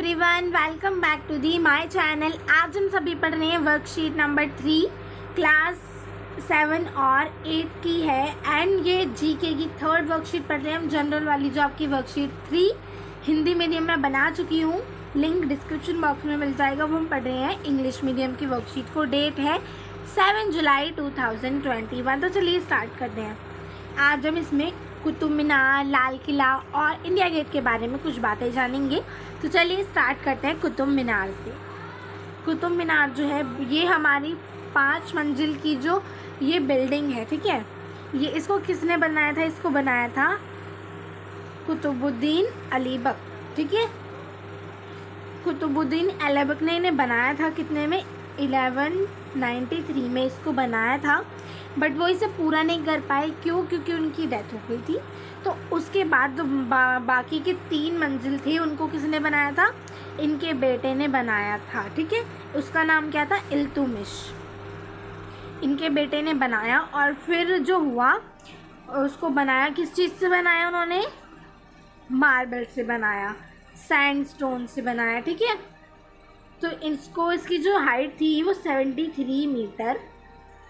Everyone, welcome back to the my channel. आज हम सभी पढ़ रहे हैं वर्कशीट नंबर 3 क्लास 7 और 8 की है। एंड ये जीके की थर्ड वर्कशीट पढ़ रहे हैं हम, जनरल वाली जो आपकी वर्कशीट 3 हिंदी मीडियम में बना चुकी हूँ। लिंक डिस्क्रिप्शन बॉक्स में मिल जाएगा। वो हम पढ़ रहे हैं इंग्लिश मीडियम की वर्कशीट को। डेट है 7 जुलाई 2021। तो चलिए स्टार्ट करते हैं। आज हम इसमें कुतुब मीनार, लाल किला और इंडिया गेट के बारे में कुछ बातें जानेंगे। तो चलिए स्टार्ट करते हैं कुतुब मीनार से। कुतुब मीनार जो है ये हमारी 5 मंजिल की जो ये बिल्डिंग है, ठीक है। ये इसको किसने बनाया था? इसको बनाया था कुतुबुद्दीन ऐबक, ठीक है। कुतुबुद्दीन ऐबक ने इन्हें बनाया था कितने में? 1193 में इसको बनाया था। बट वो इसे पूरा नहीं कर पाए। क्यों? क्योंकि उनकी डेथ हो गई थी। तो उसके बाद जो बाकी के 3 मंजिल थे उनको किसने बनाया था? इनके बेटे ने बनाया था, ठीक है। उसका नाम क्या था? इल्तुतमिश। इनके बेटे ने बनाया और फिर जो हुआ उसको बनाया किस चीज़ से बनाया उन्होंने? मार्बल से बनाया, सैंडस्टोन से बनाया, ठीक है। तो इसकी जो हाइट थी वो 73 मीटर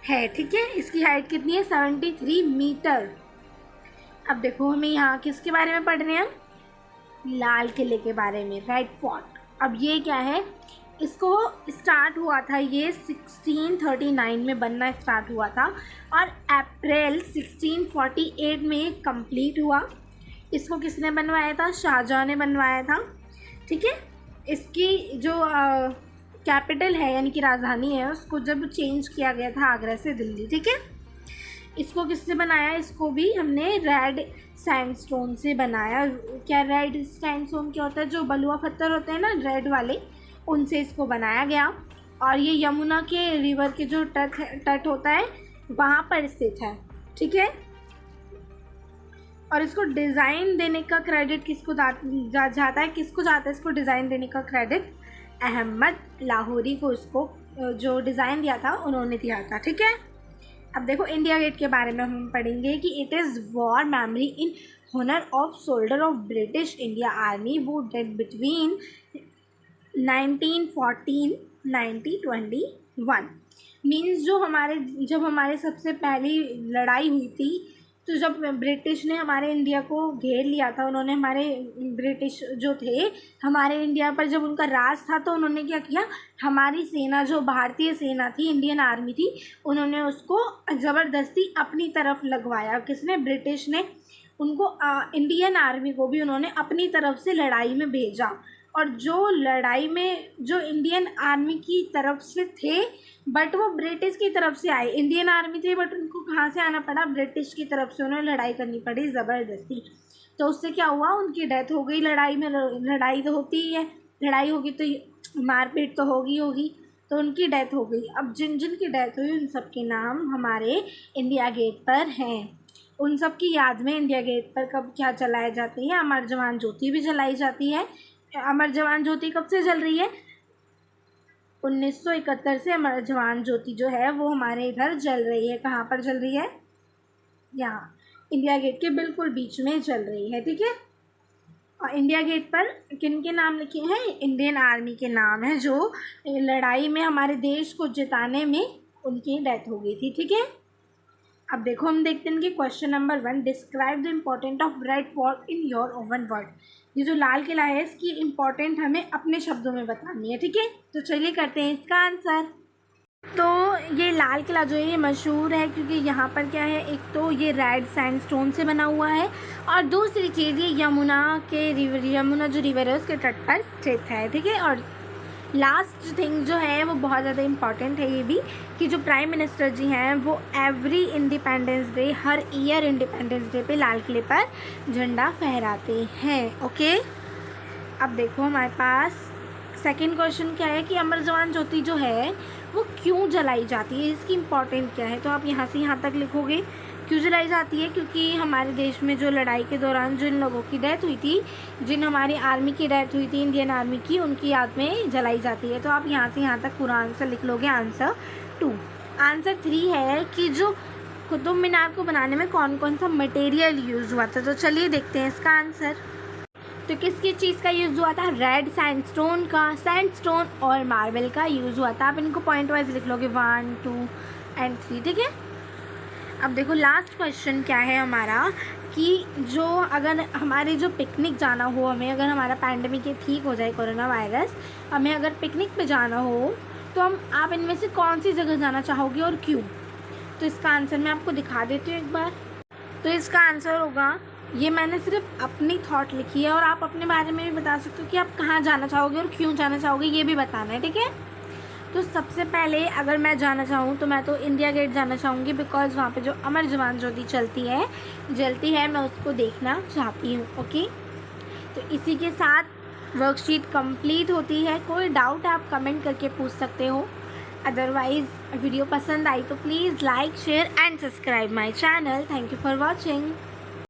है, ठीक है। इसकी हाइट कितनी है? 73 मीटर। अब देखो हमें यहाँ किसके बारे में पढ़ रहे हैं? लाल किले के बारे में, रेड फोर्ट। अब ये क्या है? इसको स्टार्ट हुआ था ये 1639 में बनना स्टार्ट हुआ था और अप्रैल 1648 में कंप्लीट हुआ। इसको किसने बनवाया था? शाहजहाँ ने बनवाया था, ठीक है। इसकी जो कैपिटल है यानी कि राजधानी है उसको जब चेंज किया गया था आगरा से दिल्ली, ठीक है। इसको किसने बनाया? इसको भी हमने रेड सैंडस्टोन से बनाया। क्या रेड सैंडस्टोन क्या होता है? जो बलुआ पत्थर होते हैं ना, रेड वाले, उनसे इसको बनाया गया। और ये यमुना के रिवर के जो तट होता है वहाँ पर स्थित है, ठीक है। और इसको डिज़ाइन देने का क्रेडिट किसको जाता है? किसको जाता है इसको डिज़ाइन देने का क्रेडिट? अहमद लाहौरी को इसको जो डिज़ाइन दिया था उन्होंने दिया था, ठीक है। अब देखो इंडिया गेट के बारे में हम पढ़ेंगे कि it is war memory in honour of soldier of British India army वो डेड बिटवीन 1914-1921। मीन्स जब हमारे सबसे पहली लड़ाई हुई थी, तो जब ब्रिटिश ने हमारे इंडिया को घेर लिया था, उन्होंने ब्रिटिश जो थे हमारे इंडिया पर जब उनका राज था, तो उन्होंने क्या किया? हमारी सेना, जो भारतीय सेना थी, इंडियन आर्मी थी, उन्होंने उसको ज़बरदस्ती अपनी तरफ लगवाया। किसने? ब्रिटिश ने। उनको इंडियन आर्मी को भी उन्होंने अपनी तरफ से लड़ाई में भेजा। और जो लड़ाई में जो इंडियन आर्मी की तरफ से थे बट वो ब्रिटिश की तरफ से आए। इंडियन आर्मी थे बट उनको कहाँ से आना पड़ा? ब्रिटिश की तरफ से उन्हें लड़ाई करनी पड़ी ज़बरदस्ती। तो उससे क्या हुआ? उनकी डेथ हो गई लड़ाई में। लड़ाई तो होती ही है, लड़ाई होगी तो मारपीट तो होगी, तो उनकी डेथ हो गई। अब जिन जिन की डेथ हुई उन सब के नाम हमारे इंडिया गेट पर हैं। उन सब की याद में इंडिया गेट पर कब क्या जलाई जाती है? अमर जवान ज्योति भी जलाई जाती है। अमर जवान ज्योति कब से जल रही है? 1971 से अमर जवान ज्योति जो है वो हमारे इधर जल रही है। कहाँ पर जल रही है? यहाँ इंडिया गेट के बिल्कुल बीच में जल रही है, ठीक है। और इंडिया गेट पर किन के नाम लिखे हैं? इंडियन आर्मी के नाम है जो लड़ाई में हमारे देश को जिताने में उनकी डेथ हो गई थी, ठीक है। अब देखो हम देखते हैं कि question number 1, describe the important of red fort in your oven word. ये जो लाल किला है इसकी इम्पोर्टेंट हमें अपने शब्दों में बतानी है, ठीक है। तो चलिए करते हैं इसका आंसर। तो ये लाल किला जो है ये मशहूर है क्योंकि यहाँ पर क्या है? एक तो ये रेड सैंडस्टोन से बना हुआ है और दूसरी चीज़ ये यमुना जो रिवर है उसके तट पर स्थित है, ठीक है। और लास्ट थिंग जो है वो बहुत ज़्यादा इम्पॉर्टेंट है ये भी, कि जो प्राइम मिनिस्टर जी हैं वो एवरी इंडिपेंडेंस डे, हर ईयर इंडिपेंडेंस डे पे लाल किले पर झंडा फहराते हैं, ओके। अब देखो हमारे पास सेकंड क्वेश्चन क्या है कि अमर जवान ज्योति जो है वो क्यों जलाई जाती है? इसकी इम्पोर्टेंट क्या है? तो आप यहाँ से यहाँ तक लिखोगे क्यों जलाई जाती है। क्योंकि हमारे देश में जो लड़ाई के दौरान जिन लोगों की डेथ हुई थी, जिन हमारी आर्मी की डेथ हुई थी, इंडियन आर्मी की, उनकी याद में जलाई जाती है। तो आप यहाँ से यहाँ तक पूरा आंसर लिख लोगे। आंसर 2। आंसर 3 है कि जो कुतुब मीनार को बनाने में कौन कौन सा मटेरियल यूज़ हुआ था। तो चलिए देखते हैं इसका आंसर। तो किसकी चीज़ का यूज़ हुआ था? रेड सैंडस्टोन का, सैंडस्टोन और मार्बल का यूज़ हुआ था। आप इनको पॉइंट वाइज लिख लोगे 1, 2 एंड 3, ठीक है। अब देखो लास्ट क्वेश्चन क्या है हमारा, कि जो अगर हमारे जो पिकनिक जाना हो, हमें अगर हमारा पैंडमिक ये ठीक हो जाए, कोरोना वायरस, हमें अगर पिकनिक पे जाना हो तो आप इनमें से कौन सी जगह जाना चाहोगे और क्यों? तो इसका आंसर मैं आपको दिखा देती हूँ एक बार। तो इसका आंसर होगा, ये मैंने सिर्फ अपनी थॉट लिखी है और आप अपने बारे में भी बता सकते हो कि आप कहाँ जाना चाहोगे और क्यों जाना चाहोगे, ये भी बताना है, ठीक है। तो सबसे पहले अगर मैं जाना चाहूँ तो मैं तो इंडिया गेट जाना चाहूँगी, बिकॉज़ वहाँ पे जो अमर जवान ज्योति जलती है मैं उसको देखना चाहती हूँ। ओके, तो इसी के साथ वर्कशीट कंप्लीट होती है। कोई डाउट आप कमेंट करके पूछ सकते हो। अदरवाइज़ वीडियो पसंद आई तो please like, share and subscribe my channel. Thank you for watching.